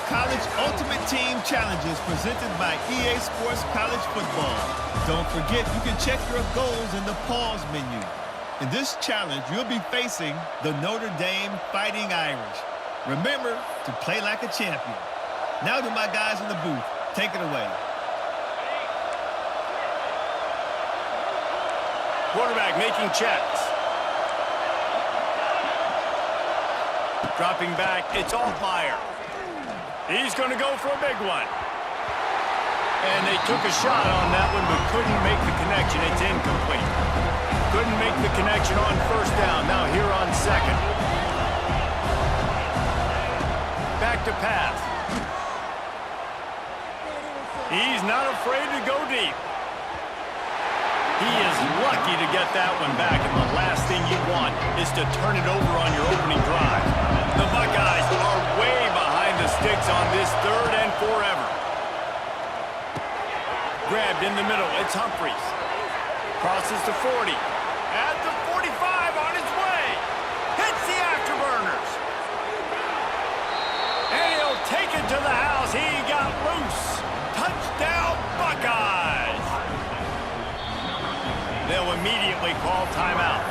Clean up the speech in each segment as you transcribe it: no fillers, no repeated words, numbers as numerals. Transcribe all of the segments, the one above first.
College Ultimate Team Challenges presented by EA Sports College Football. Don't forget, you can check your goals in the pause menu. In this challenge, you'll be facing the Notre Dame Fighting Irish. Remember to play like a champion. Now to my guys in the booth. Take it away. Quarterback making checks. Dropping back, it's Altmaier. He's going to go for a big one. And they took a shot on that one, but couldn't make the connection. It's incomplete. Couldn't make the connection on first down. Now here on second. Back to pass. He's not afraid to go deep. He is lucky to get that one back, and the last thing you want is to turn it over on your opening drive. The Buckeyes are way behind the sticks on this third and forever. Grabbed in the middle, it's Humphries. Crosses to 40. At the 45 on his way. Hits the afterburners. And he'll take it to the house. He got loose. Touchdown, Buckeyes. They'll immediately call timeout.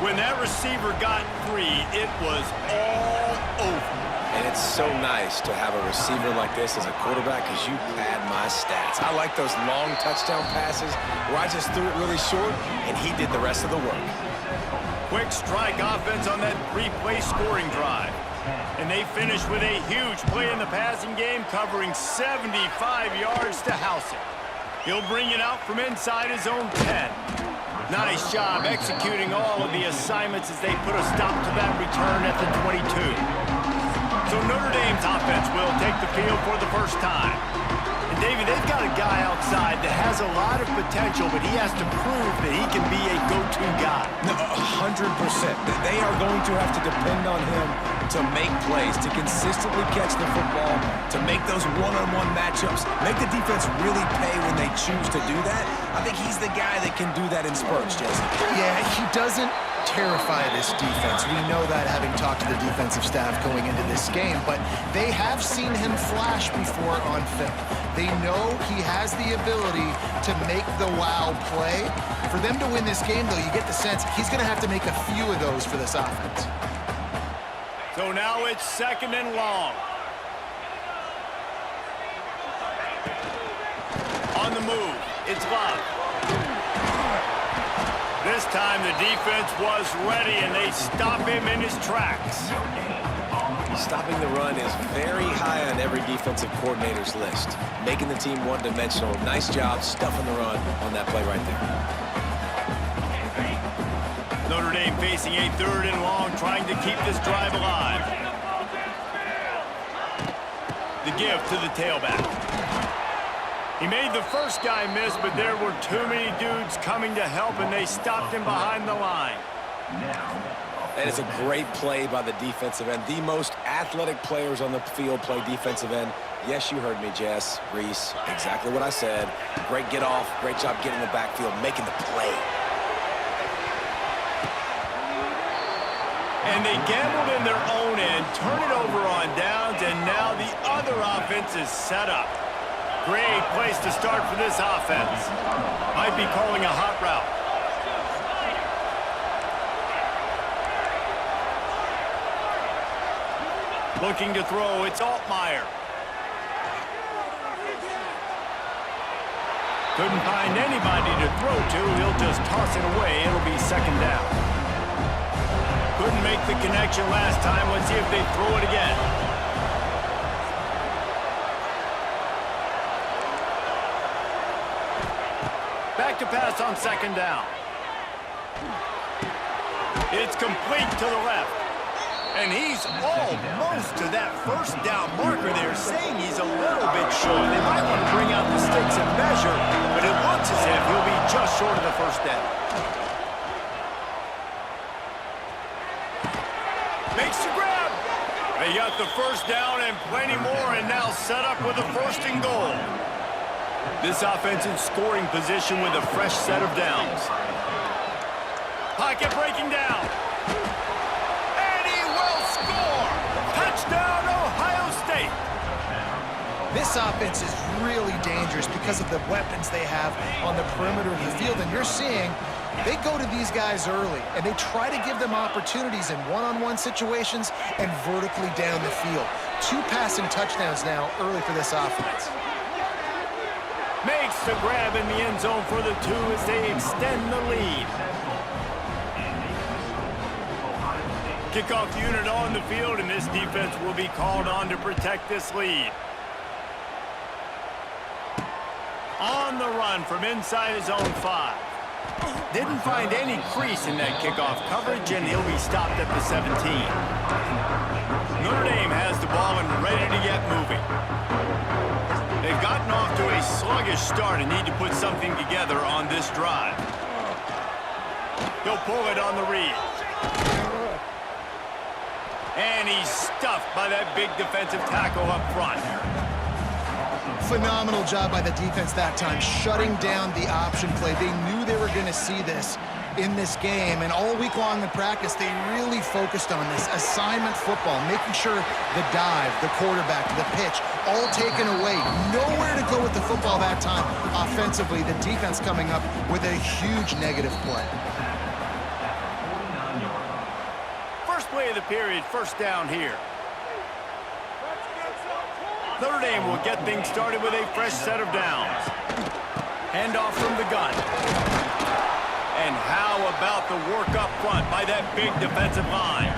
When that receiver got free, it was all over. And it's so nice to have a receiver like this as a quarterback because you pad my stats. I like those long touchdown passes where I just threw it really short and he did the rest of the work. Quick strike offense on that three-play scoring drive. And they finish with a huge play in the passing game, covering 75 yards to house it. He'll bring it out from inside his own 10. Nice job executing all of the assignments as they put a stop to that return at the 22. So Notre Dame's offense will take the field for the first time. And David, they've got a guy outside that has a lot of potential, but he has to prove that he can be a go-to guy. No, 100%. They are going to have to depend on him to make plays, to consistently catch the football, to make those one-on-one matchups, make the defense really pay when they choose to do that. I think he's the guy that can do that in spurts, Jesse. Yeah, he doesn't terrify this defense. We know that having talked to the defensive staff going into this game, but they have seen him flash before on film. They know he has the ability to make the wow play. For them to win this game, though, you get the sense he's going to have to make a few of those for this offense. So now it's second and long. On the move, it's Love. This time the defense was ready, and they stop him in his tracks. Stopping the run is very high on every defensive coordinator's list. Making the team one-dimensional. Nice job stuffing the run on that play right there. Notre Dame facing a third and long, trying to keep this drive alive. The give to the tailback. He made the first guy miss, but there were too many dudes coming to help, and they stopped him behind the line. That is a great play by the defensive end. The most athletic players on the field play defensive end. Yes, you heard me, Jess, Reese. Exactly what I said. Great get off. Great job getting in the backfield, making the play. And they gambled in their own end, turn it over on downs, and now the other offense is set up. Great place to start for this offense. Might be calling a hot route. Looking to throw, it's Altmaier. Couldn't find anybody to throw to. He'll just toss it away. It'll be second down. Couldn't make the connection last time. Let's see if they throw it again. Back to pass on second down. It's complete to the left. And he's almost to that first down marker there, saying he's a little bit short. They might want to bring out the sticks and measure, but it looks as if he'll be just short of the first down. Makes the grab. They got the first down and plenty more, and now set up with a first and goal. This offense in scoring position with a fresh set of downs. Pocket breaking down. And he will score. Touchdown, Ohio State. This offense is really dangerous because of the weapons they have on the perimeter of the field. And you're seeing they go to these guys early, and they try to give them opportunities in one-on-one situations and vertically down the field. 2 passing touchdowns now early for this offense. Makes the grab in the end zone for the 2 as they extend the lead. Kickoff unit on the field, and this defense will be called on to protect this lead. On the run from inside his own 5. Didn't find any crease in that kickoff coverage, and he'll be stopped at the 17. Notre Dame has the ball and ready to get moving. They've gotten off to a sluggish start and need to put something together on this drive. He'll pull it on the read. And he's stuffed by that big defensive tackle up front. Phenomenal job by the defense that time, shutting down the option play. They knew they were going to see this in this game, and all week long in practice, they really focused on this assignment football, making sure the dive, the quarterback, the pitch, all taken away. Nowhere to go with the football that time. Offensively, the defense coming up with a huge negative play. First play of the period, first down here. Notre Dame will get things started with a fresh set of downs. Handoff from the gun. And how about the work up front by that big defensive line?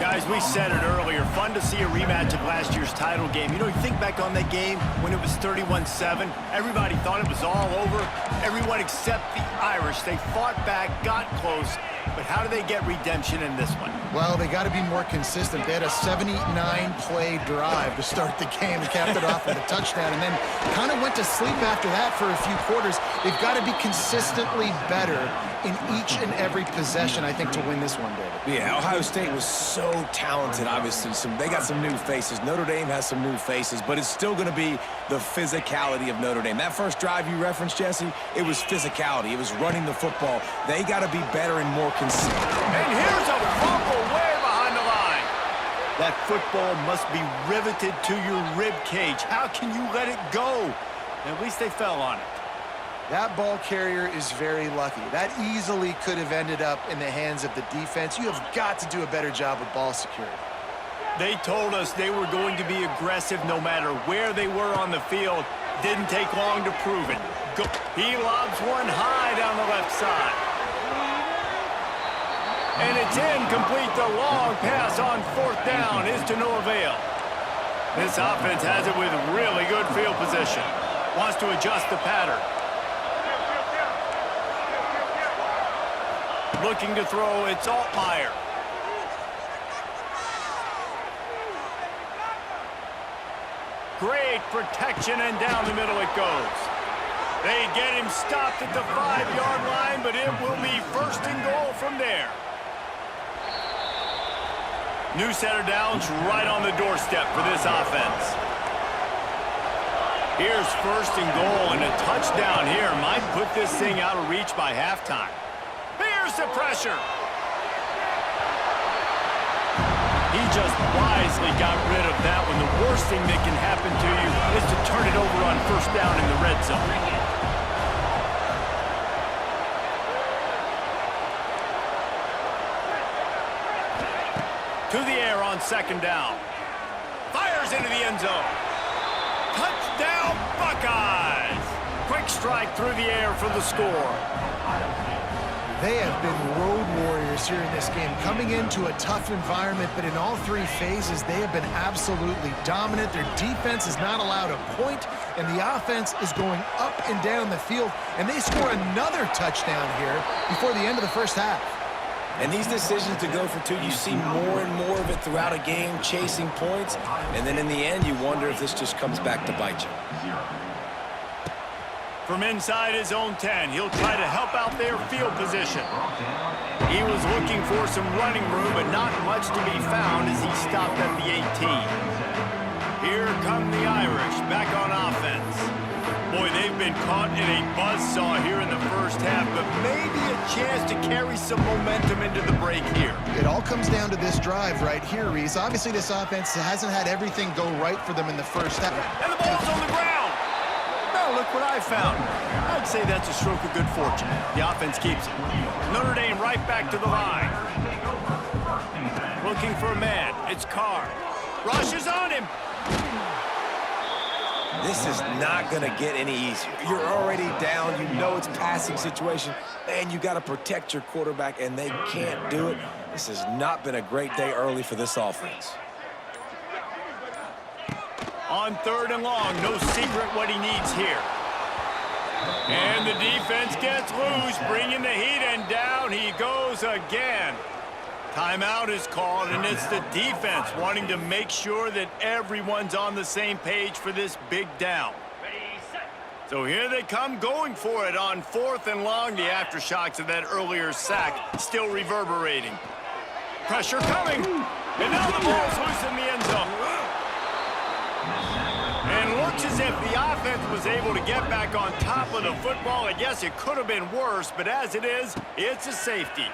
Guys, we said it earlier, fun to see a rematch of last year's title game. You know, you think back on that game when it was 31-7. Everybody thought it was all over. Everyone except the Irish. They fought back, got close. But how do they get redemption in this one? Well, they got to be more consistent. They had a 79-play drive to start the game and capped it off with a touchdown, and then kind of went to sleep after that for a few quarters. They've got to be consistently better in each and every possession, I think, to win this one, David. Yeah, Ohio State was so talented, obviously. They got some new faces. Notre Dame has some new faces, but it's still going to be the physicality of Notre Dame. That first drive you referenced, Jesse, it was physicality. It was running the football. They got to be better and more consistent. And here's a fumble way behind the line. That football must be riveted to your rib cage. How can you let it go? At least they fell on it. That ball carrier is very lucky. That easily could have ended up in the hands of the defense. You have got to do a better job with ball security. They told us they were going to be aggressive no matter where they were on the field. Didn't take long to prove it. He lobs one high down the left side. And it's incomplete. The long pass on 4th down is to no avail. This offense has it with really good field position. Wants to adjust the pattern. Looking to throw, it's Altmaier. Great protection, and down the middle it goes. They get him stopped at the 5-yard line, but it will be 1st and goal from there. New set of downs right on the doorstep for this offense. Here's 1st and goal, and a touchdown here might put this thing out of reach by halftime. Here's the pressure. He just wisely got rid of that one. The worst thing that can happen to you is to turn it over on 1st down in the red zone. To the air on 2nd down. Fires into the end zone. Touchdown, Buckeyes! Quick strike through the air for the score. They have been road warriors here in this game, coming into a tough environment, but in all 3 phases, they have been absolutely dominant. Their defense is not allowed a point, and the offense is going up and down the field, and they score another touchdown here before the end of the 1st half. And these decisions to go for 2, you see more and more of it throughout a game, chasing points, and then in the end, you wonder if this just comes back to bite you. From inside his own 10, he'll try to help out their field position. He was looking for some running room, but not much to be found as he stopped at the 18. Here come the Irish back on offense. Boy, they've been caught in a buzzsaw here in the first half, but maybe a chance to carry some momentum into the break here. It all comes down to this drive right here, Reese. Obviously, this offense hasn't had everything go right for them in the first half. And the ball's on the ground. Now look what I found. I'd say that's a stroke of good fortune. The offense keeps it. Notre Dame right back to the line. Looking for a man. It's Carr. Rushes on him. This is not going to get any easier. You're already down. You know it's passing situation, and you got to protect your quarterback, and they can't do it. This has not been a great day early for this offense. On 3rd and long, no secret what he needs here. And the defense gets loose, bringing the heat, and down he goes again. Timeout is called, and it's the defense wanting to make sure that everyone's on the same page for this big down. So here they come going for it on 4th and long. The aftershocks of that earlier sack still reverberating. Pressure coming, and now the ball's loose in the end zone. And looks as if the offense was able to get back on top of the football. I guess it could have been worse, but as it is, it's a safety.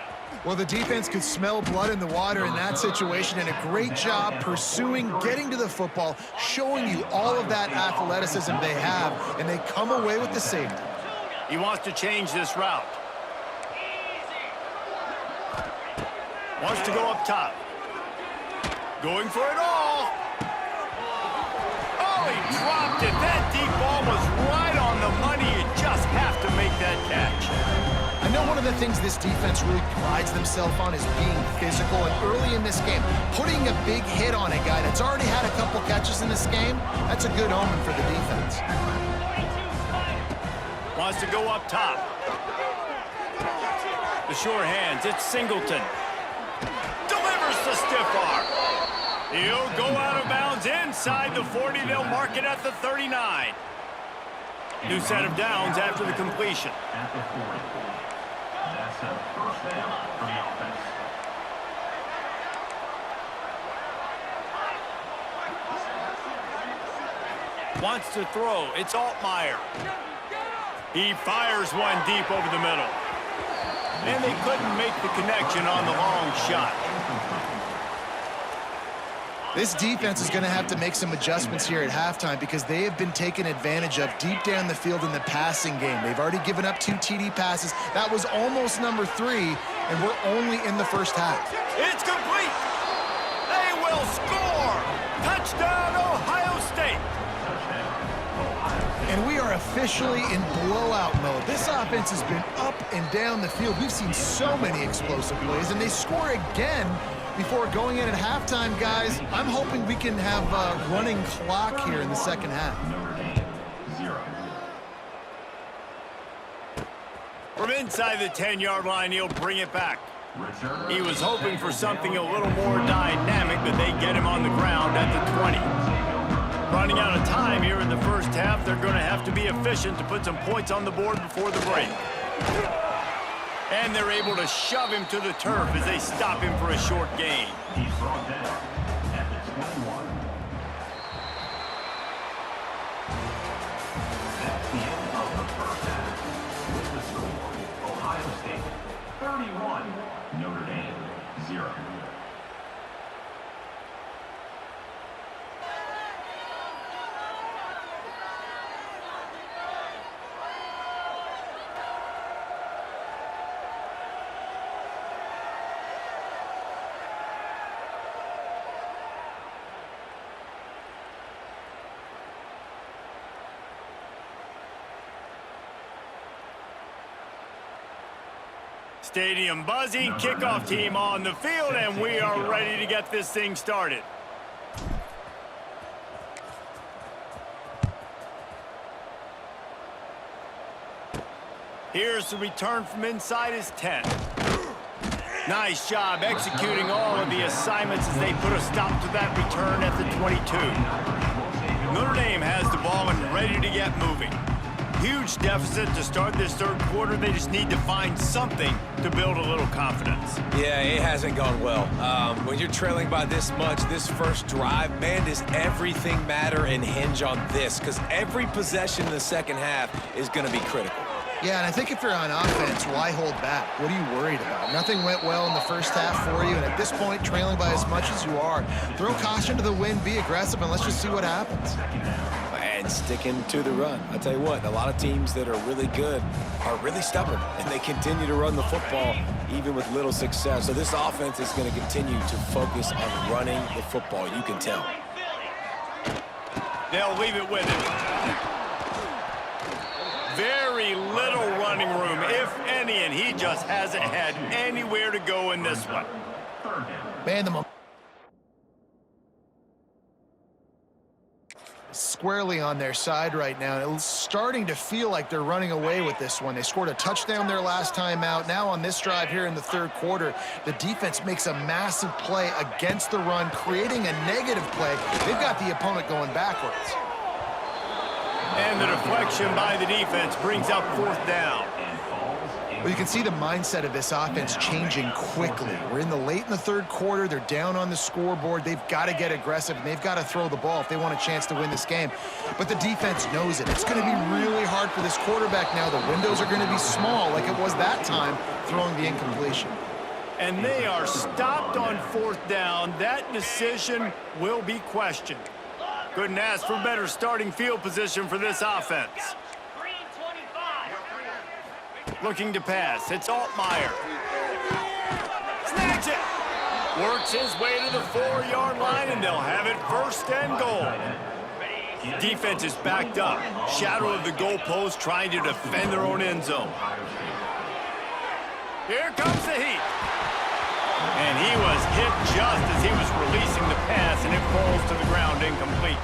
Well, the defense could smell blood in the water in that situation, and a great job pursuing, getting to the football, showing you all of that athleticism they have, and they come away with the safety. He wants to change this route. Wants to go up top. Going for it all. Oh, he dropped it. That deep ball was right on the money. You just have to make that catch. I know one of the things this defense really prides themselves on is being physical, and early in this game, putting a big hit on a guy that's already had a couple catches in this game, that's a good omen for the defense. Wants to go up top. The sure hands, it's Singleton. Delivers the stiff arm. He'll go out of bounds inside the 40. They'll mark it at the 39. New set of downs after the completion. That's a first down for the offense. Wants to throw. It's Altmaier. He fires one deep over the middle. And they couldn't make the connection on the long shot. This defense is going to have to make some adjustments here at halftime because they have been taken advantage of deep down the field in the passing game. They've already given up 2 TD passes. That was almost number 3, and we're only in the first half. It's complete. They will score. Touchdown, Ohio State. And we are officially in blowout mode. This offense has been up and down the field. We've seen so many explosive plays, and they score again before going in at halftime, guys. I'm hoping we can have a running clock here in the second half. From inside the 10-yard line, he'll bring it back. He was hoping for something a little more dynamic, but they get him on the ground at the 20. Running out of time here in the first half, they're going to have to be efficient to put some points on the board before the break. And they're able to shove him to the turf as they stop him for a short gain. He's brought down at the 21. That's the end of the first half. With the score, Ohio State 31, Notre Dame 0. Stadium buzzing, kickoff team on the field, and we are ready to get this thing started. Here's the return from inside his 10. Nice job executing all of the assignments as they put a stop to that return at the 22. Notre Dame has the ball and ready to get moving. Huge deficit to start this third quarter. They just need to find something to build a little confidence. Yeah, it hasn't gone well. When you're trailing by this much, this first drive, man, does everything matter and hinge on this? Because every possession in the second half is going to be critical. Yeah, and I think if you're on offense, why hold back? What are you worried about? Nothing went well in the first half for you, and at this point, trailing by as much as you are, throw caution to the wind, be aggressive, and let's just see what happens. And sticking to the run. I tell you what, a lot of teams that are really good are really stubborn, and they continue to run the football even with little success. So this offense is going to continue to focus on running the football. You can tell. They'll leave it with him. Very little running room, if any, and he just hasn't had anywhere to go in this one. Man, the squarely on their side right now. It's starting to feel like they're running away with this one. They scored a touchdown their last time out. Now on this drive here in the third quarter, the defense makes a massive play against the run, creating a negative play. They've got the opponent going backwards. And the deflection by the defense brings up fourth down. Well, you can see the mindset of this offense changing quickly. We're late in the third quarter. They're down on the scoreboard. They've got to get aggressive, and they've got to throw the ball if they want a chance to win this game. But the defense knows it. It's going to be really hard for this quarterback now. The windows are going to be small like it was that time throwing the incompletion. And they are stopped on fourth down. That decision will be questioned. Couldn't ask for better starting field position for this offense. Looking to pass. It's Altmaier. Snags it. Works his way to the 4-yard line, and they'll have it first and goal. Defense is backed up. Shadow of the goalpost trying to defend their own end zone. Here comes the heat. And he was hit just as he was releasing the pass, and it falls to the ground incomplete.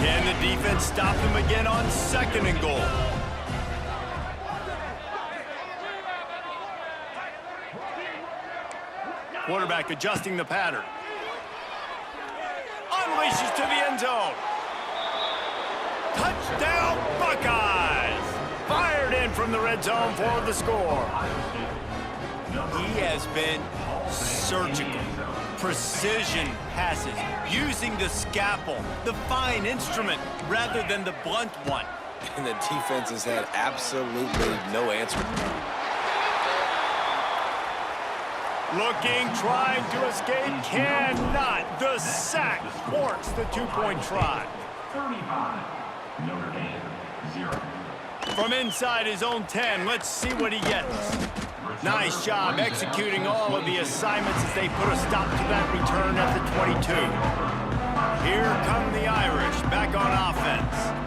Can the defense stop them again on second and goal? Quarterback adjusting the pattern. Unleashes to the end zone. Touchdown, Buckeyes! Fired in from the red zone for the score. He has been surgical. Precision passes, using the scalpel, the fine instrument, rather than the blunt one. And the defense has had absolutely no answer. Looking, trying to escape, cannot. The sack thwarts the two-point try. 35, Notre Dame, 0. From inside his own 10, let's see what he gets. Nice job executing all of the assignments as they put a stop to that return at the 22. Here come the Irish back on offense.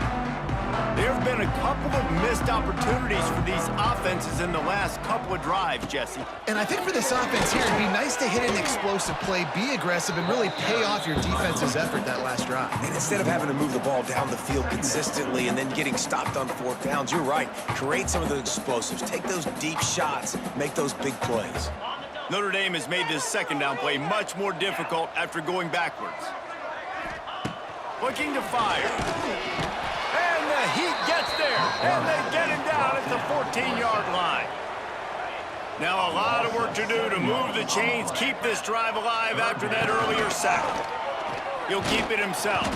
There have been a couple of missed opportunities for these offenses in the last couple of drives, Jesse. And I think for this offense here, it'd be nice to hit an explosive play, be aggressive, and really pay off your defense's effort that last drive. And instead of having to move the ball down the field consistently and then getting stopped on fourth downs, you're right. Create some of those explosives. Take those deep shots. Make those big plays. Notre Dame has made this second down play much more difficult after going backwards. Looking to fire. And the Heat gets there, and they get him down at the 14-yard line. Now a lot of work to do to move the chains, keep this drive alive after that earlier sack. He'll keep it himself.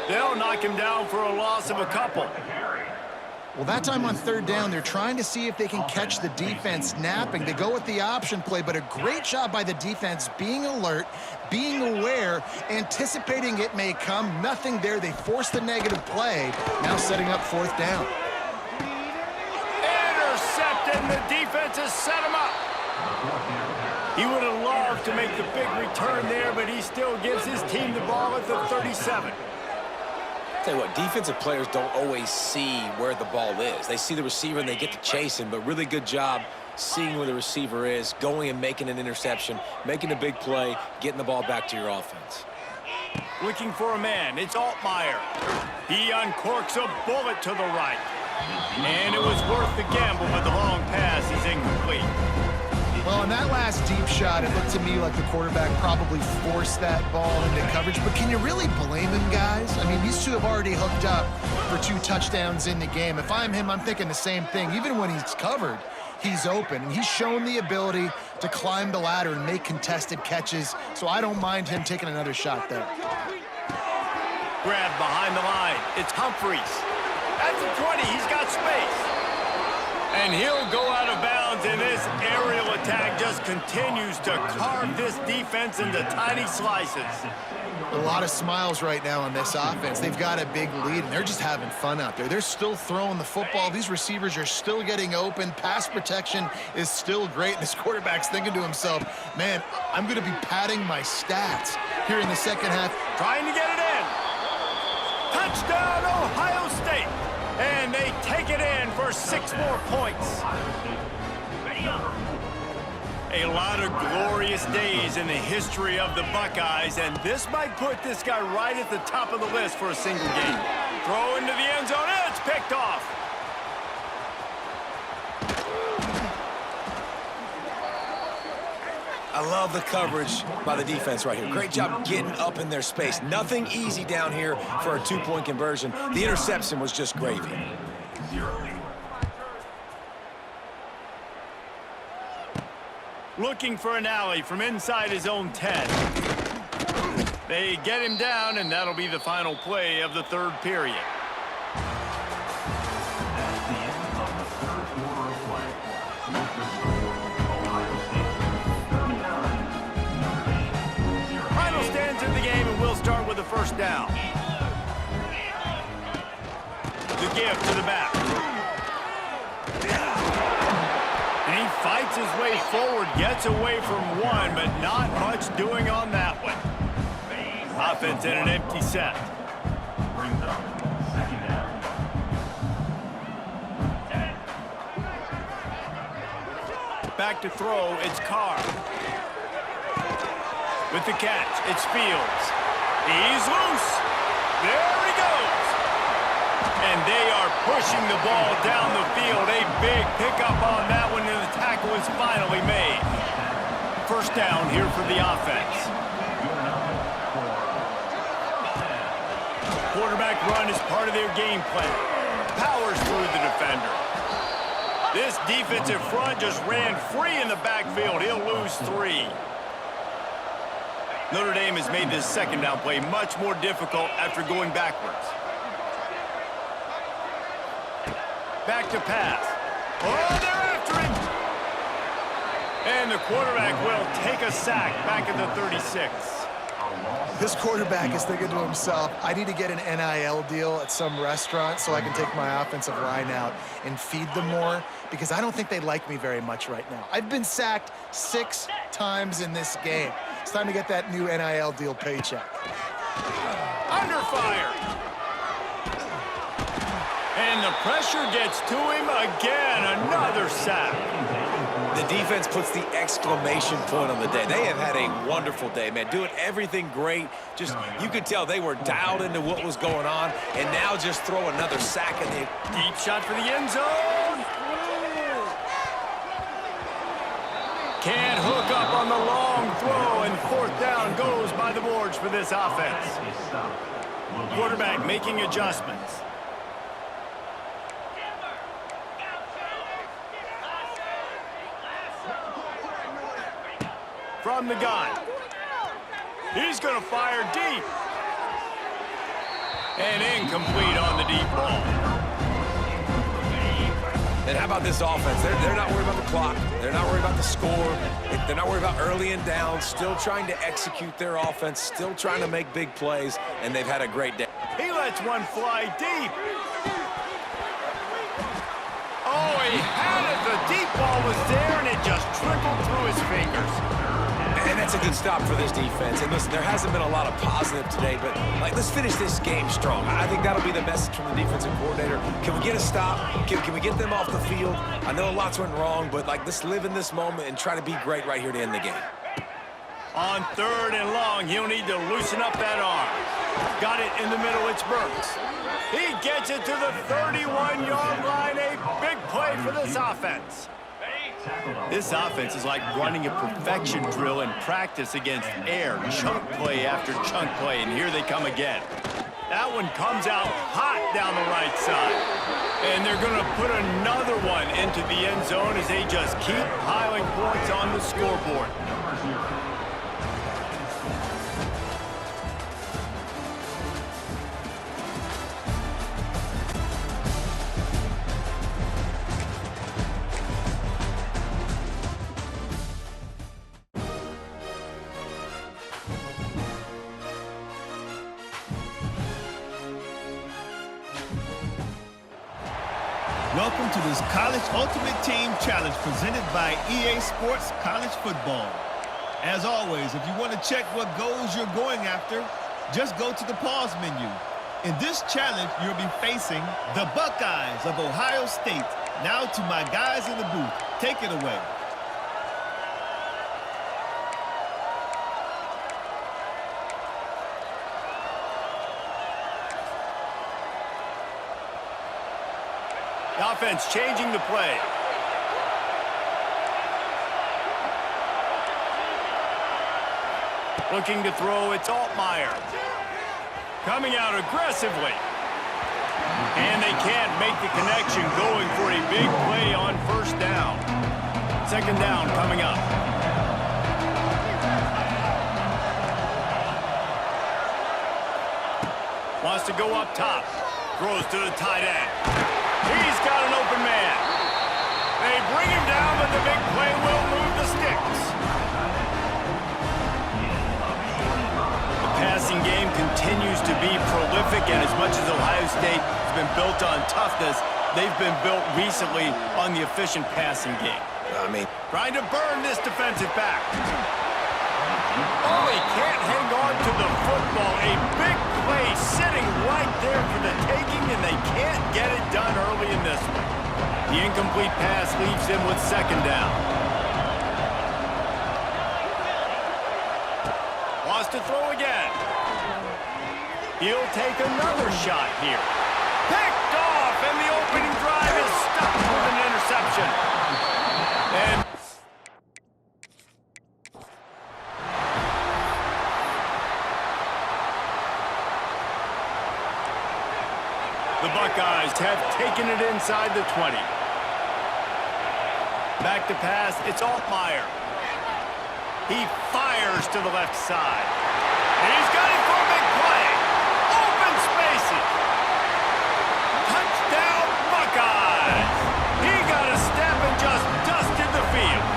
They'll knock him down for a loss of a couple. Well, that time on third down, they're trying to see if they can catch the defense napping. They go with the option play, but a great job by the defense being alert, being aware, anticipating it may come. Nothing there. They force the negative play, now setting up fourth down. Intercepted, and the defense has set him up. He would have loved to make the big return there, but he still gives his team the ball at the 37. Tell you what, defensive players don't always see where the ball is. They see the receiver and they get to chase him, but really good job seeing where the receiver is, going and making an interception, making a big play, getting the ball back to your offense. Looking for a man, it's Altmaier. He uncorks a bullet to the right. And it was worth the gamble, but the long pass is incomplete. Well, on that last deep shot, it looked to me like the quarterback probably forced that ball into coverage. But can you really blame him, guys? I mean, these two have already hooked up for 2 touchdowns in the game. If I'm him, I'm thinking the same thing. Even when he's covered, he's open. And he's shown the ability to climb the ladder and make contested catches. So I don't mind him taking another shot there. Grab behind the line. It's Humphries. At the 20, he's got space. And he'll go out of bounds, and this aerial attack just continues to carve this defense into tiny slices. A lot of smiles right now on this offense. They've got a big lead, and they're just having fun out there. They're still throwing the football. These receivers are still getting open. Pass protection is still great. This quarterback's thinking to himself, man, I'm going to be padding my stats here in the second half. Trying to get it in. Touchdown, Ohio State. And they take it in for 6 more points. A lot of glorious days in the history of the Buckeyes, and this might put this guy right at the top of the list for a single game. Throw into the end zone, and it's picked off. I love the coverage by the defense right here. Great job getting up in their space. Nothing easy down here for a 2-point conversion. The interception was just gravy. Looking for an alley from inside his own 10. They get him down, and that'll be the final play of the 3rd period. That's the end of the 3rd quarter of play. Memphis score, Ohio State 39, Notre Dame 0. Final stands in the game, and we'll start with a first down. The give to the back. And he fights his way forward, gets away from one, but not much doing on that one. Offense in an empty set. Brings up 2nd down. Back to throw, it's Carr. With the catch, it's Fields. He's loose. There he goes. And they are pushing the ball down the field. A big pickup on that one, and the tackle is finally made. First down here for the offense. Quarterback run is part of their game plan. Powers through the defender. This defensive front just ran free in the backfield. He'll lose 3. Notre Dame has made this second down play much more difficult after going backwards. Back to pass. Oh, they're after him. And the quarterback will take a sack back at the 36. This quarterback is thinking to himself, I need to get an NIL deal at some restaurant so I can take my offensive line out and feed them more, because I don't think they like me very much right now. I've been sacked 6 times in this game. It's time to get that new NIL deal paycheck. Under fire. And the pressure gets to him again. Another sack. The defense puts the exclamation point on the day. They have had a wonderful day, man. Doing everything great. Just, you could tell they were dialed into what was going on, and now just throw another sack in the... Deep shot for the end zone. Can't hook up on the long throw, and 4th down goes by the boards for this offense. Quarterback making adjustments. From the gun. He's going to fire deep. And incomplete on the deep ball. And how about this offense? They're not worried about the clock. They're not worried about the score. They're not worried about early and down. Still trying to execute their offense. Still trying to make big plays. And they've had a great day. He lets one fly deep. Oh, he had it. The deep ball was there, and it just trickled through his fingers. And that's a good stop for this defense. And listen, there hasn't been a lot of positive today, but let's finish this game strong. I think that'll be the message from the defensive coordinator. Can we get a stop? Can we get them off the field? I know lots went wrong, but let's live in this moment and try to be great right here to end the game. On 3rd and long, he'll need to loosen up that arm. Got it in the middle, it's Burks. He gets it to the 31-yard line. A big play for this offense. This offense is like running a perfection drill in practice against air, chunk play after chunk play, and here they come again. That one comes out hot down the right side. And they're going to put another one into the end zone as they just keep piling points on the scoreboard. Welcome to this College Ultimate Team Challenge presented by EA Sports College Football. As always, if you want to check what goals you're going after, just go to the pause menu. In this challenge, you'll be facing the Buckeyes of Ohio State. Now to my guys in the booth. Take it away. The offense changing the play. Looking to throw, it's Altmaier. Coming out aggressively. And they can't make the connection, going for a big play on first down. Second down coming up. Wants to go up top. Throws to the tight end. He's got an open man. They bring him down, but the big play will move the sticks. The passing game continues to be prolific, and as much as Ohio State has been built on toughness, they've been built recently on the efficient passing game. Trying to burn this defensive back. Oh, he can't hang on to the football. A big play sitting right there for the taking, and they can't get it done early in this one. The incomplete pass leaves him with second down. Wants to throw again. He'll take another shot here. Picked off, and the opening drive is stopped with an interception. And the Buckeyes have taken it inside the 20. Back to pass, it's Altmaier. He fires to the left side. And he's got it for a big play. Open spaces. Touchdown, Buckeyes. He got a step and just dusted the field.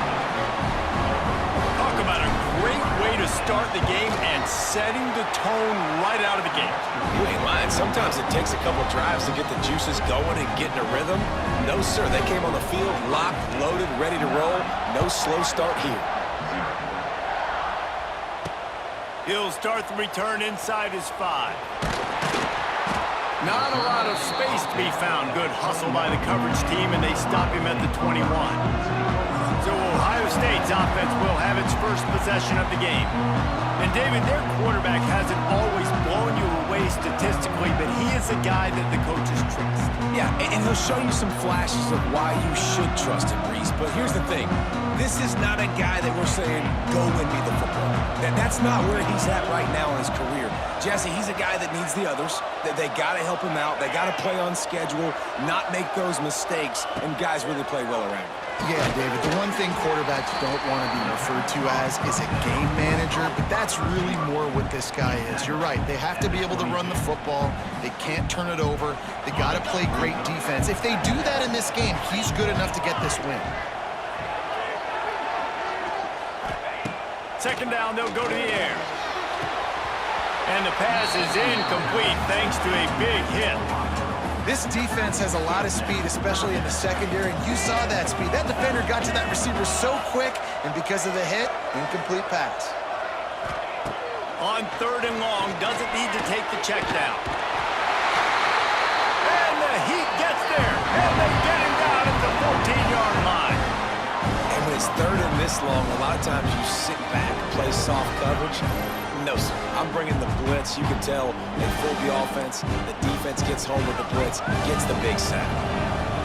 Talk about a great way to start the game and setting the tone right out of the gate. You ain't lying. Sometimes it takes a couple drives to get the juices going and get in a rhythm. No, sir. They came on the field, locked, loaded, ready to roll. No slow start here. He'll start the return inside his 5. Not a lot of space to be found. Good hustle by the coverage team, and they stop him at the 21. So Ohio State's offense will have its first possession of the game. And David, their quarterback hasn't always blown you away statistically, but he is a guy that the coaches trust. Yeah, and he'll show you some flashes of why you should trust him, Reese. But here's the thing. This is not a guy that we're saying, go win me the football. That's not where he's at right now in his career. Jesse, he's a guy that needs the others. They got to help him out. They got to play on schedule, not make those mistakes, and guys really play well around him. Yeah, David, the one thing quarterbacks don't want to be referred to as is a game manager, but that's really more what this guy is. You're right. They have to be able to run the football. They can't turn it over. They got to play great defense. If they do that in this game, he's good enough to get this win. Second down, they'll go to the air. And the pass is incomplete thanks to a big hit. This defense has a lot of speed, especially in the secondary, and you saw that speed. That defender got to that receiver so quick, and because of the hit, incomplete pass. On third and long, doesn't need to take the check down. And the Heat gets there, and they get him down at the 14-yard line. And when it's third and this long, a lot of times you sit back, play soft coverage. No, sir. I'm bringing the blitz. You can tell they fold the offense. The defense gets home with the blitz, gets the big sack.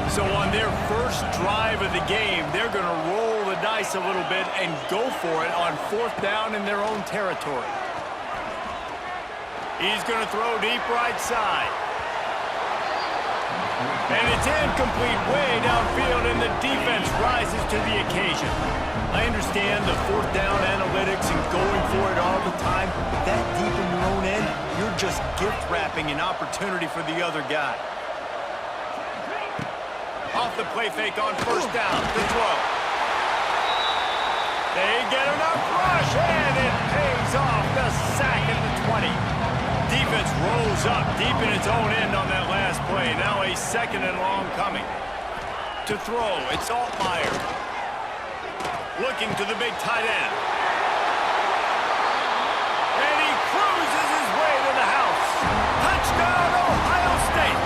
So on their first drive of the game, they're going to roll the dice a little bit and go for it on 4th down in their own territory. He's going to throw deep right side. And it's incomplete way downfield, and the defense rises to the occasion. I understand the 4th down analytics and going for it all the time, but that deep in your own end, you're just gift-wrapping an opportunity for the other guy. Off the play fake on 1st down, the throw. They get enough rush, and it pays off the sack at the 20. Defense rolls up deep in its own end on that last play. Now a 2nd and long coming. To throw, it's Altmaier. Looking to the big tight end. And he cruises his way to the house. Touchdown, Ohio State!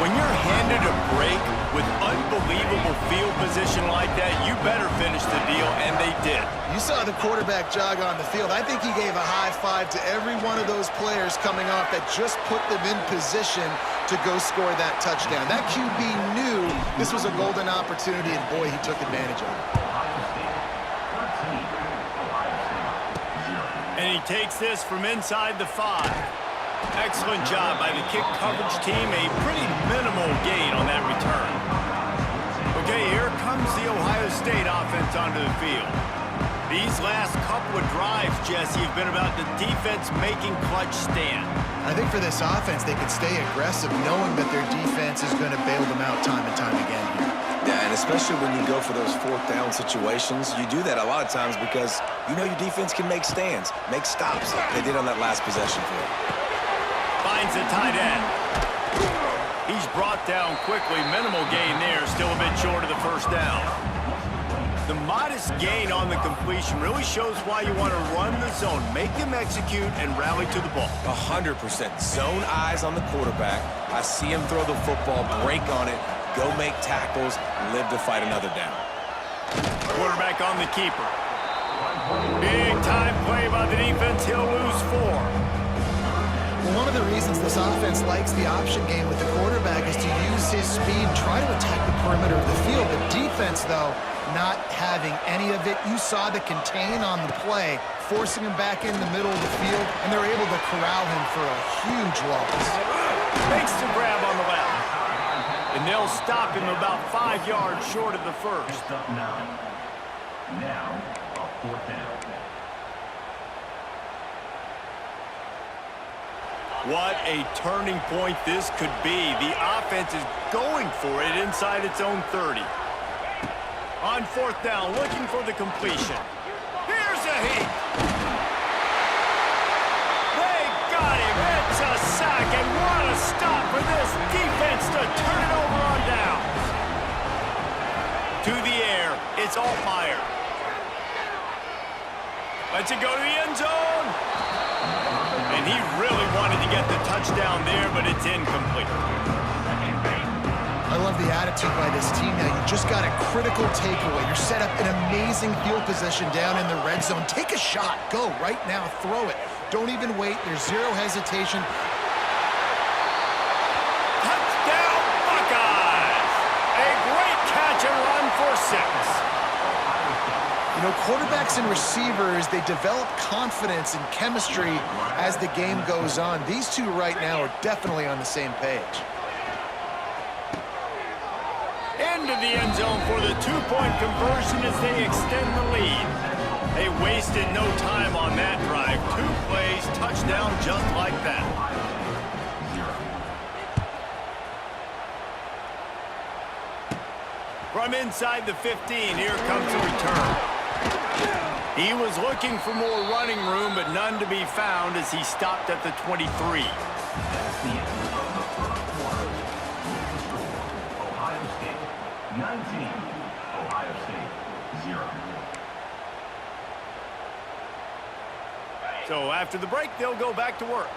When you're handed a break with unbelievable field position like that, you better finish the deal, and they did. You saw the quarterback jog on the field. I think he gave a high five to every one of those players coming off that just put them in position to go score that touchdown. That QB knew this was a golden opportunity, and boy, he took advantage of it. And he takes this from inside the 5. Excellent job by the kick coverage team. A pretty minimal gain on that return. Okay, here comes the Ohio State offense onto the field. These last couple of drives, Jesse, have been about the defense making clutch stand. I think for this offense, they can stay aggressive knowing that their defense is going to bail them out time and time again here. Yeah, and especially when you go for those 4th down situations, you do that a lot of times because you know your defense can make stands, make stops. They did on that last possession for it. Finds the tight end. He's brought down quickly. Minimal gain there. Still a bit short of the 1st down. The modest gain on the completion really shows why you want to run the zone. Make him execute and rally to the ball. 100%. Zone eyes on the quarterback. I see him throw the football, break on it, go make tackles, live to fight another down. Quarterback on the keeper. Big time play by the defense. He'll lose 4. Well, one of the reasons this offense likes the option game with the quarterback is to use his speed, try to attack the perimeter of the field. The defense, though, not having any of it. You saw the contain on the play, forcing him back in the middle of the field, and they're able to corral him for a huge loss. Makes the grab on the left. And they'll stop him about 5 yards short of the 1st. Now, a 4th down. What a turning point this could be. The offense is going for it inside its own 30. On 4th down, looking for the completion. Here's a heat. They got him. It's a sack, and what a stop for this defense to turn it over on downs. To the air, it's Altmaier. Lets it go to the end zone. And he really wanted to get the touchdown there, but it's incomplete. I love the attitude by this team now. You just got a critical takeaway. You're set up in amazing field position down in the red zone. Take a shot. Go right now. Throw it. Don't even wait. There's zero hesitation. Touchdown, Buckeyes! A great catch and run for 6. You know, quarterbacks and receivers, they develop confidence and chemistry as the game goes on. These two right now are definitely on the same page. Into the end zone for the 2-point conversion as they extend the lead. They wasted no time on that drive. 2 plays, touchdown just like that. From inside the 15, here comes the return. He was looking for more running room, but none to be found as he stopped at the 23. That's the end of the 1st quarter. Ohio State 19, Ohio State 0. So after the break, they'll go back to work.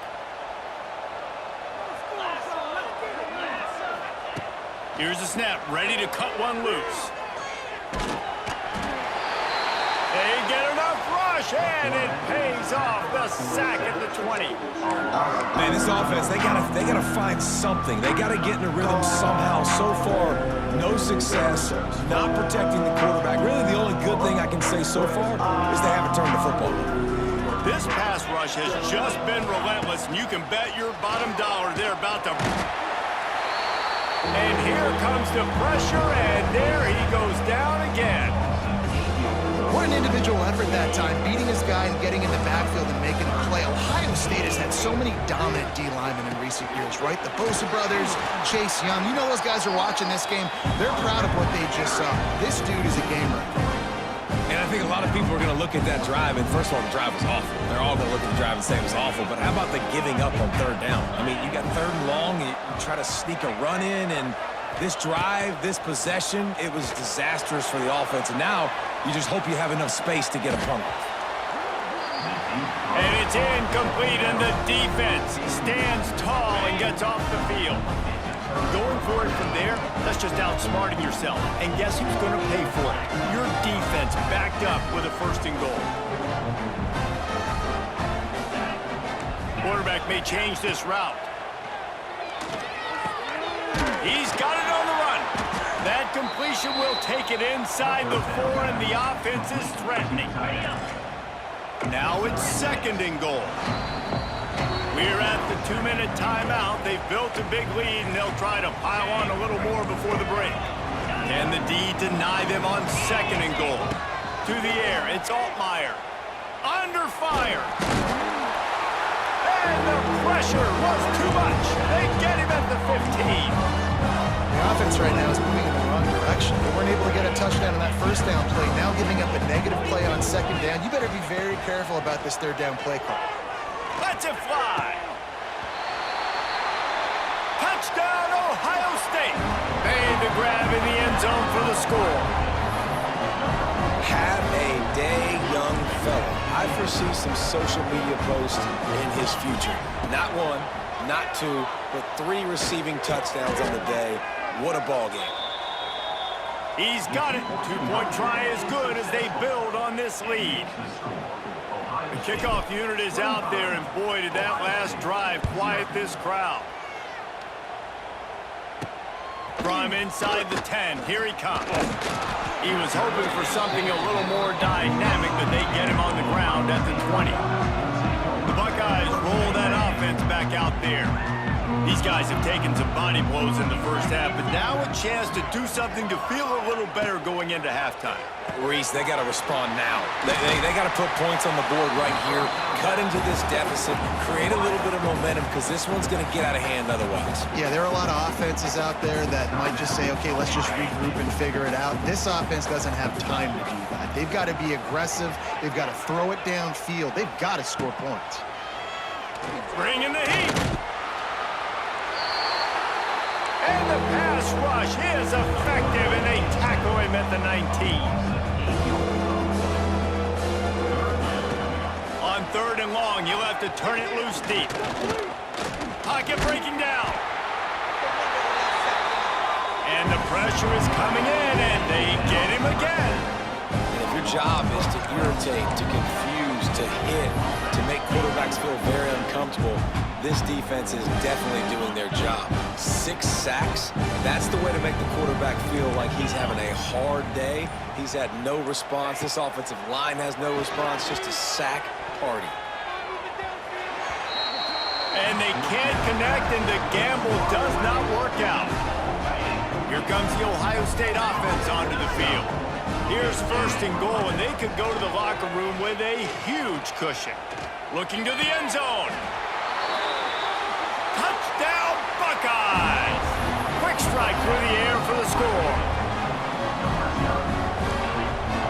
Here's the snap, ready to cut one loose. They get enough rush, and it pays off. The sack at the 20. Man, And this offense, they gotta find something. They gotta get in a rhythm somehow. So far, no success, not protecting the quarterback. Really, the only good thing I can say so far is they haven't turned the football over. This pass rush has just been relentless, and you can bet your bottom dollar they're about to... And here comes the pressure, and there he goes down again. What an individual effort that time, beating his guy and getting in the backfield and making a play. Ohio State has had so many dominant D-linemen in recent years, right? The Bosa brothers, Chase Young. You know those guys are watching this game. They're proud of what they just saw. This dude is a gamer. And I think a lot of people are going to look at that drive, and first of all, the drive was awful. They're all going to look at the drive and say it was awful, but how about the giving up on third down? I mean, you got third and long, you try to sneak a run in, and this drive, this possession, it was disastrous for the offense, and now you just hope you have enough space to get a punt off. And it's incomplete, and the defense stands tall and gets off the field. Going for it from there, that's just outsmarting yourself. And guess who's going to pay for it? Your defense backed up with a first and goal. Quarterback may change this route. He's got it on the run. That completion will take it inside the 4, and the offense is threatening. Now it's second and goal. We're at the 2-minute timeout. They've built a big lead, and they'll try to pile on a little more before the break. Can the D deny them on second and goal? To the air, it's Altmaier. Under fire. And the pressure was too much. They get him at the 15. The offense right now is moving in the wrong direction. They weren't able to get a touchdown on that first down play. Now giving up a negative play on second down. You better be very careful about this third down play call. Lets it fly. Touchdown, Ohio State. Made the grab in the end zone for the score. Have a day, young fella. I foresee some social media posts in his future. Not one, not two, but 3 receiving touchdowns on the day. What a ball game. He's got it. 2-point try is good as they build on this lead. The kickoff unit is out there, and boy, did that last drive quiet this crowd. From inside the 10, here he comes. He was hoping for something a little more dynamic, but they get him on the ground at the 20. The Buckeyes roll that offense back out there. These guys have taken some body blows in the first half, but now a chance to do something to feel a little better going into halftime. Reese, they got to respond now. They got to put points on the board right here, cut into this deficit, create a little bit of momentum, because this one's going to get out of hand otherwise. Yeah, there are a lot of offenses out there that might just say, okay, let's just regroup and figure it out. This offense doesn't have time to do that. They've got to be aggressive. They've got to throw it downfield. They've got to score points. Bring in the heat. And the pass rush is effective, and they tackle him at the 19. On third and long, you'll have to turn it loose deep. Pocket breaking down. And the pressure is coming in, and they get him again. And if your job is to irritate, to confuse, to hit, to make quarterbacks feel very uncomfortable, this defense is definitely doing their job. 6 sacks, that's the way to make the quarterback feel like he's having a hard day. He's had no response. This offensive line has no response, just a sack party. And they can't connect, and the gamble does not work out. Here comes the Ohio State offense onto the field. Here's first and goal, and they could go to the locker room with a huge cushion. Looking to the end zone. Touchdown, Buckeyes! Quick strike through the air for the score.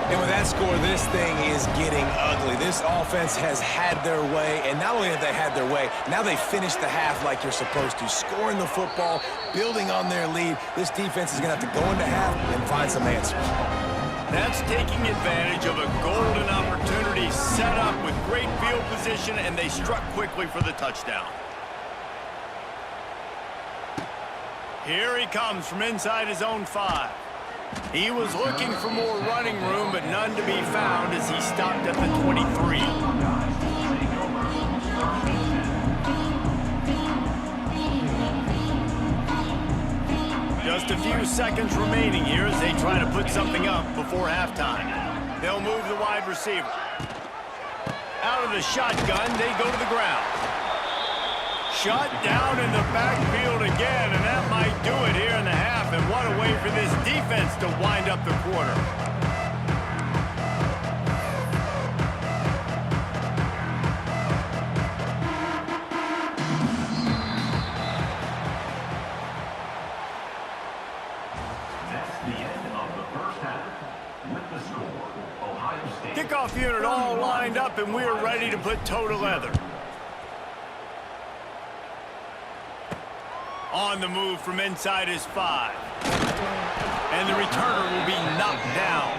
And with that score, this thing is getting ugly. This offense has had their way, and not only have they had their way, now they finish the half like you're supposed to, scoring the football, building on their lead. This defense is going to have to go into half and find some answers. That's taking advantage of a golden opportunity set up with great field position, and they struck quickly for the touchdown. Here he comes from inside his own 5. He was looking for more running room, but none to be found as he stopped at the 23. Just a few seconds remaining here as they try to put something up before halftime. They'll move the wide receiver. Out of the shotgun, they go to the ground. Shut down in the backfield again, and that might do it here in the half. And what a way for this defense to wind up the quarter. Kickoff unit all lined up, and we're ready to put toe to leather. On the move from inside his 5. And the returner will be knocked down.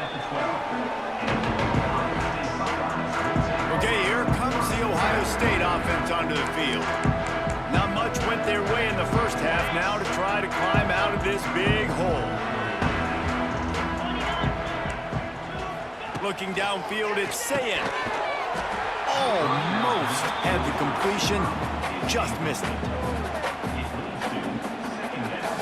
Okay, here comes the Ohio State offense onto the field. Not much went their way in the first half, now to try to climb out of this big hole. Looking downfield, it's Sayin. Almost had the completion, just missed it.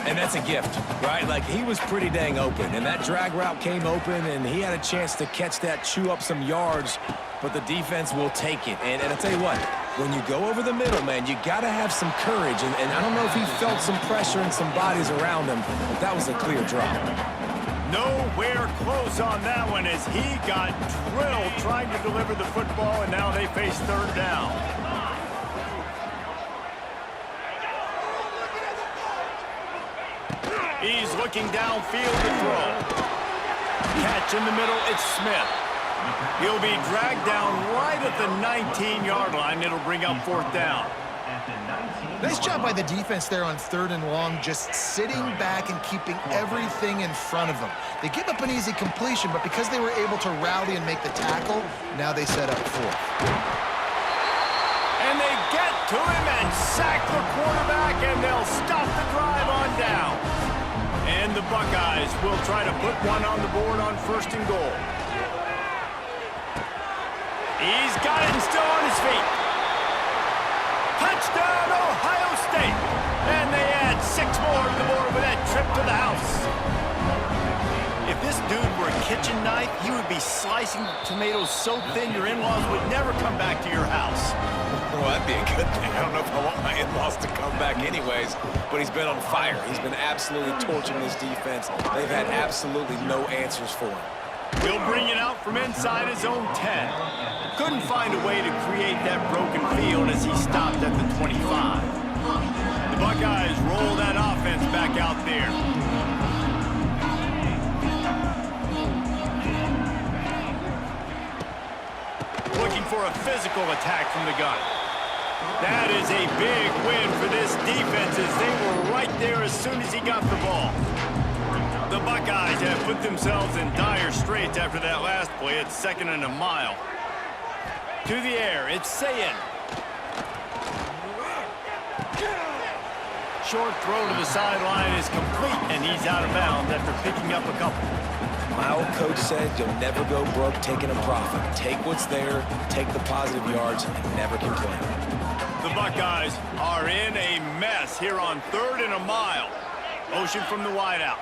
And that's a gift, right? Like, he was pretty dang open, and that drag route came open, and he had a chance to catch that, chew up some yards, but the defense will take it. And I tell you what, when you go over the middle, man, you got to have some courage, and I don't know if he felt some pressure and some bodies around him, but that was a clear drop. Nowhere close on that one as he got drilled trying to deliver the football, and now they face third down. He's looking downfield to throw. Catch in the middle, it's Smith. He'll be dragged down right at the 19-yard line. It'll bring up fourth down. Nice job by the defense there on 3rd and long, just sitting back and keeping everything in front of them. They give up an easy completion, but because they were able to rally and make the tackle, now they set up 4th. And they get to him and sack the quarterback, and they'll stop the drive on down. And the Buckeyes will try to put one on the board on 1st and goal. He's got it and still on his feet. Touchdown, Ohio State! And they add 6 more to the board with that trip to the house. If this dude were a kitchen knife, he would be slicing tomatoes so thin your in-laws would never come back to your house. Well, that'd be a good thing. I don't know if I want my in-laws to come back anyways, but he's been on fire. He's been absolutely torching this defense. They've had absolutely no answers for him. He'll bring it out from inside his own 10. Couldn't find a way to create that broken field as he stopped at the 25. The Buckeyes roll that offense back out there. Looking for a physical attack from the gun. That is a big win for this defense as they were right there as soon as he got the ball. The Buckeyes have put themselves in dire straits after that last play. It's 2nd and a mile. To the air, it's Sayin. Short throw to the sideline is complete, and he's out of bounds after picking up a couple. My old coach said you'll never go broke taking a profit. Take what's there, take the positive yards, and never complain. The Buckeyes are in a mess here on 3rd and a mile. Motion from the wideout.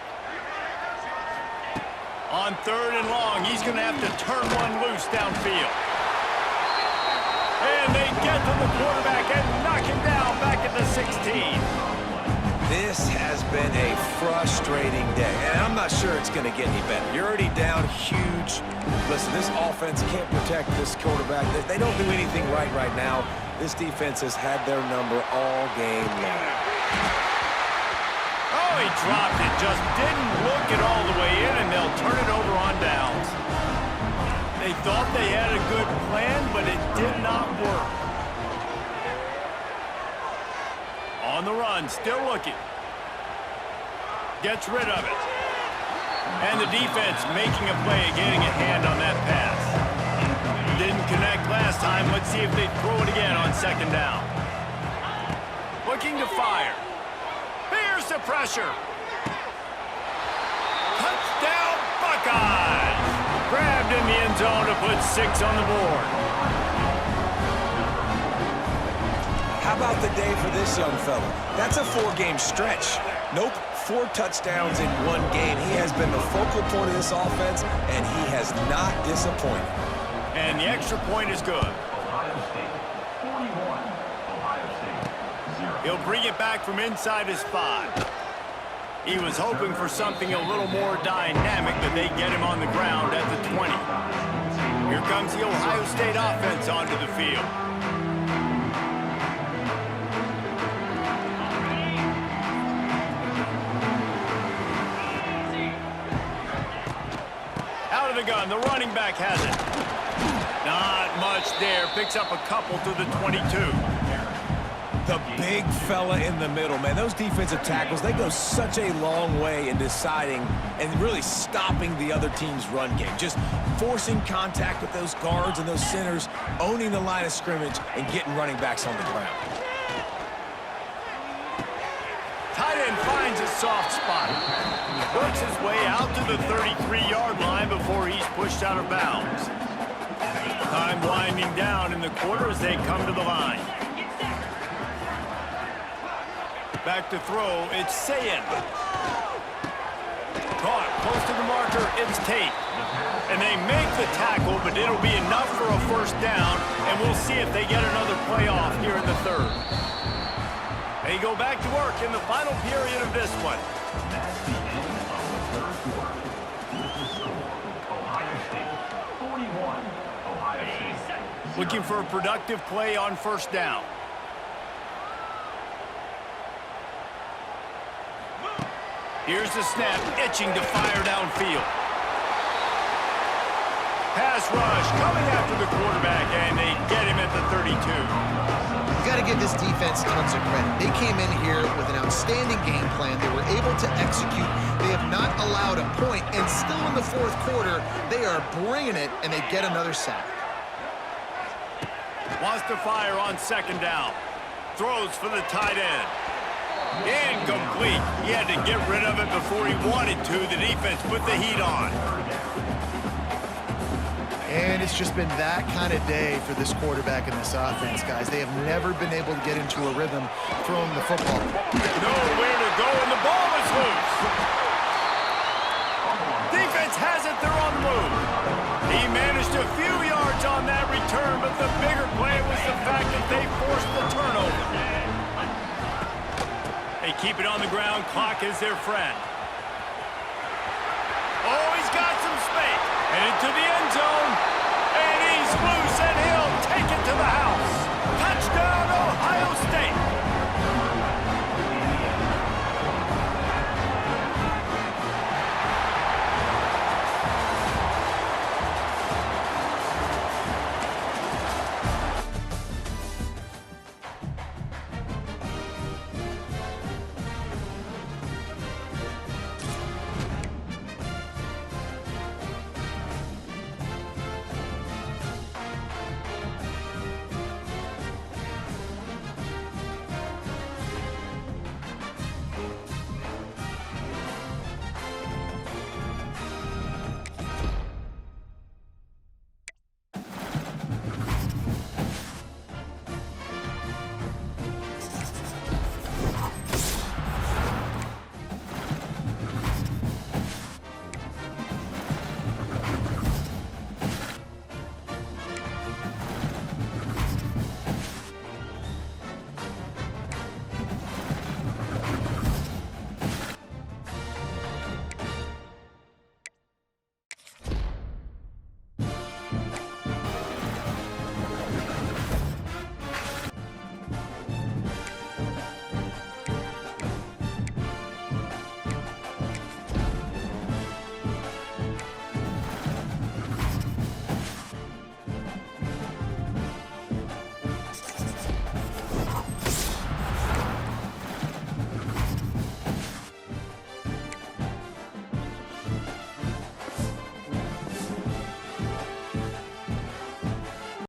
On 3rd and long, he's going to have to turn one loose downfield. And they get to the quarterback and knock him down back at the 16. This has been a frustrating day, and I'm not sure it's going to get any better. You're already down huge. Listen, this offense can't protect this quarterback. They don't do anything right now. This defense has had their number all game long. Oh, he dropped it. Just didn't look it all the way in, and they'll turn it over on downs. They thought they had a good plan, but it did not work. On the run, still looking. Gets rid of it. And the defense making a play, getting a hand on that pass. Didn't connect last time. Let's see if they throw it again on 2nd down. Looking to fire. Here's the pressure. Touchdown, Buckeyes! Grabbed in the end zone to put 6 on the board. How about the day for this young fella? That's a 4-game stretch. Nope, 4 touchdowns in 1 game. He has been the focal point of this offense, and he has not disappointed. And the extra point is good. Ohio State 41, Ohio State 0. He'll bring it back from inside his 5. He was hoping for something a little more dynamic, but they get him on the ground at the 20. Here comes the Ohio State offense onto the field. Out of the gun, the running back has it. Not much there. Picks up a couple to the 22. The big fella in the middle, man. Those defensive tackles, they go such a long way in deciding and really stopping the other team's run game. Just forcing contact with those guards and those centers, owning the line of scrimmage, and getting running backs on the ground. Tight end finds a soft spot. Works his way out to the 33-yard line before he's pushed out of bounds. Time winding down in the quarter as they come to the line. Back to throw, it's Sayin. Caught, close to the marker, it's Tate. And they make the tackle, but it'll be enough for a first down, and we'll see if they get another play off here in the 3rd. They go back to work in the final period of this one. That's the end of the 3rd quarter. With the score, Ohio State 41, Ohio State 0. Looking for a productive play on first down. Here's the snap, itching to fire downfield. Pass rush coming after the quarterback, and they get him at the 32. You got to give this defense tons of credit. They came in here with an outstanding game plan. They were able to execute. They have not allowed a point, and still in the 4th quarter, they are bringing it, and they get another sack. Wants to fire on 2nd down. Throws for the tight end. Incomplete. He had to get rid of it before he wanted to. The defense put the heat on. And it's just been that kind of day for this quarterback and this offense, guys. They have never been able to get into a rhythm throwing the football. Nowhere to go, and the ball is loose. Defense has it. They're on the move. He managed a few yards on that return, but the bigger play was the fact that they forced the turnover. They keep it on the ground. Clock is their friend. Oh, he's got some space. And into the end zone. And he's loose